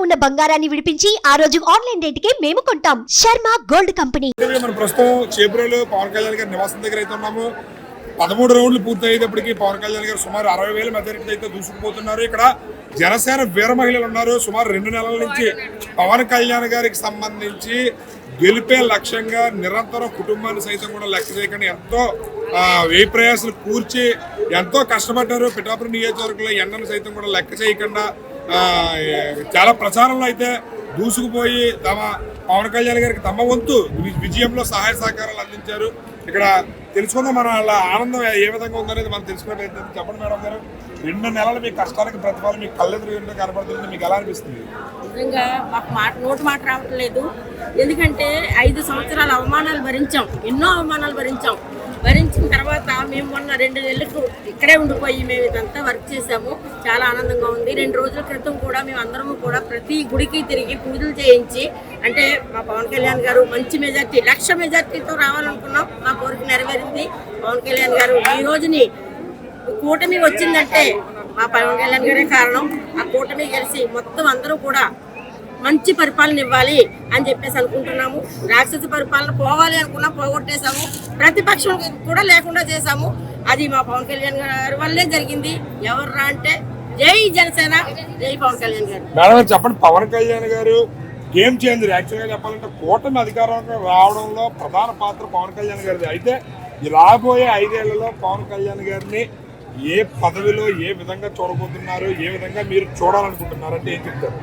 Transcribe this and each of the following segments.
ఉన్న బంగారాన్ని విడిపించి ఆ రోజు ఆన్లైన్ రేటుకే మేము కొంటాం. Sharma gold company. మనం ప్రస్తుతం చేబ్రోలు పవన్ కళ్యాణ్ గారి నివాసం దగ్గర అయితే ఉన్నాము. 13 రౌండ్లు పూర్తి అయ్యేటప్పటికి పవన్ కళ్యాణ్ గారు సుమారు 60,000 మెజారిటీ అయితే దూసుకుపోతున్నారు. ఇక్కడ జనసేన వీర మహిళలు ఉన్నారు. సుమారు 2 నెలల నుంచి పవన్ కళ్యాణ్ గారికి సంబంధించి గెలిపే లక్ష్యంగా నిరంతరం కుటుంబాన్ని సైతం కూడా లెక్క చేయకుండా ఎంతో వ్యయ ప్రయాసాలు కూర్చి ఎంతో కష్టపడ్డారు. పిఠాపురం నియోజకవర్గంలో ఎండను సైతం కూడా లెక్క చేయకుండా చాలా ప్రచారంలో అయితే దూసుకుపోయి పవన్ కళ్యాణ్ గారికి తమ వంతు విజయంలో సహాయ సహకారాలు అందించారు. ఇక్కడ తెలుసుకుందాం మన వాళ్ళ ఆనందం ఏ విధంగా ఉందనేది మనం తెలుసుకున్నట్లయితే. చెప్పండి మేడం గారు, 2 నెలలు మీ కష్టానికి ప్రతిఫలం మీకు కళ్ళెదురు కనపడుతుంది, మీకు ఎలా అనిపిస్తుంది? నిజంగా మాకు నోటు మాట రావట్లేదు. ఎందుకంటే 5 సంవత్సరాల అవమానాలు భరించాం, ఎన్నో అవమానాలు భరించిన తర్వాత మేము మొన్న 2 నెలలకు ఇక్కడే ఉండిపోయి మేము ఇదంతా వర్క్ చేసాము. చాలా ఆనందంగా ఉంది. 2 రోజుల క్రితం కూడా మేము అందరము కూడా ప్రతి గుడికి తిరిగి పూజలు చేయించి, అంటే మా పవన్ కళ్యాణ్ గారు మంచి మెజార్టీ 1,00,000 మెజార్టీతో రావాలనుకున్నాం. మా కోరిక నెరవేరింది. పవన్ కళ్యాణ్ గారు ఈ రోజుని కూటమి వచ్చిందంటే మా పవన్ కళ్యాణ్ గారే కారణం. ఆ కూటమి కలిసి మొత్తం అందరూ కూడా మంచి పరిపాలన ఇవ్వాలి అని చెప్పేసి అనుకుంటున్నాము. రాక్షస పరిపాలన పోవాలి అనుకున్నా పోగొట్టేశాము. ప్రతిపక్షం కూడా లేకుండా చేశాము. అది మా పవన్ కళ్యాణ్ గారి వల్లే జరిగింది. ఎవర్రా అంటే జై జనసేన, జై పవన్ కళ్యాణ్ గారు. మేడం చెప్పండి, పవన్ కళ్యాణ్ గారు గేమ్ చేంజర్. యాక్చువల్గా చెప్పాలంటే కూటమి అధికారంలో రావడంలో ప్రధాన పాత్ర పవన్ కళ్యాణ్ గారిది. అయితే రాబోయే 5 ఏళ్లలో పవన్ కళ్యాణ్ గారిని ఏ పదవిలో ఏ విధంగా చూడబోతున్నారు, ఏ విధంగా మీరు చూడాలనుకుంటున్నారు అంటే ఏం చెప్తారు?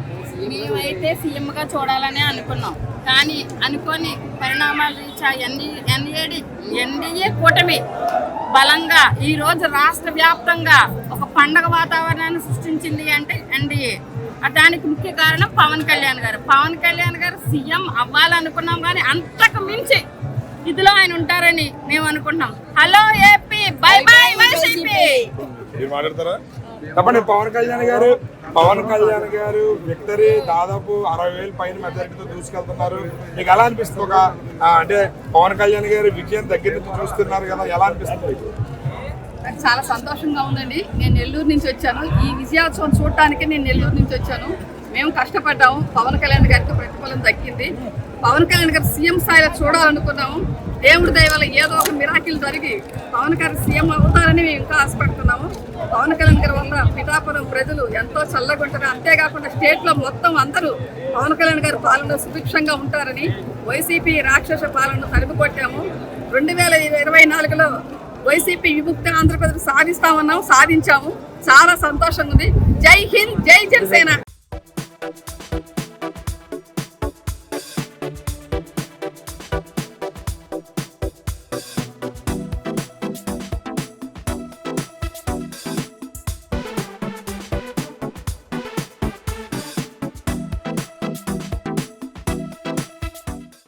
మేమైతే సీఎంగా చూడాలని అనుకున్నాం, కానీ అనుకోని పరిణామాలు ఎన్డీఏ కూటమి బలంగా ఈరోజు రాష్ట్ర వ్యాప్తంగా ఒక పండగ వాతావరణాన్ని సృష్టించింది అంటే ఎన్డీఏ. దానికి ముఖ్య కారణం పవన్ కళ్యాణ్ గారు. పవన్ కళ్యాణ్ గారు సీఎం అవ్వాలనుకున్నాం, కానీ అంతకు మించి ఇదిలో ఆయన ఉంటారని మేము అనుకుంటున్నాం. Hello AP, by by YCP. మాట్లాడతారా? చెప్పండి, పవన్ కళ్యాణ్ గారు విక్టరీ దాదాపు 60,000 పైన మెజారిటీతో దూసుకెళ్తున్నారు. మీకు ఎలా అనిపిస్తుంది? అంటే పవన్ కళ్యాణ్ గారు విజయం దగ్గర నుంచి చూస్తున్నారు కదా, ఎలా అనిపిస్తుంది? నాకు చాలా సంతోషంగా ఉందండి. నేను నెల్లూరు నుంచి వచ్చాను. ఈ విజయోత్సవం చూడటానికి నేను నెల్లూరు నుంచి వచ్చాను. మేము కష్టపడ్డాము. పవన్ కళ్యాణ్ గారికి ప్రతిఫలం దక్కింది. పవన్ కళ్యాణ్ గారు సీఎం స్థాయిలో చూడాలనుకున్నాము. దేవుడి దయ వల్ల ఏదో ఒక మిరాకిల్ జరిగి పవన్ గారు సీఎం అవుతారని మేము ఇంకా ఆశపడుతున్నాము. పవన్ కళ్యాణ్ గారి వల్ల పిఠాపురం ప్రజలు ఎంతో చల్లగుంటారు. అంతేకాకుండా స్టేట్లో మొత్తం అందరూ పవన్ కళ్యాణ్ గారి పాలన సుభిక్షంగా ఉంటారని వైసీపీ రాక్షస పాలనను తరిమి కొట్టాము. 2024లో వైసీపీ విముక్త ఆంధ్రప్రదేశ్ సాధిస్తామన్నాము, సాధించాము. చాలా సంతోషంగా ఉంది. జై హింద్, జై జనసేన.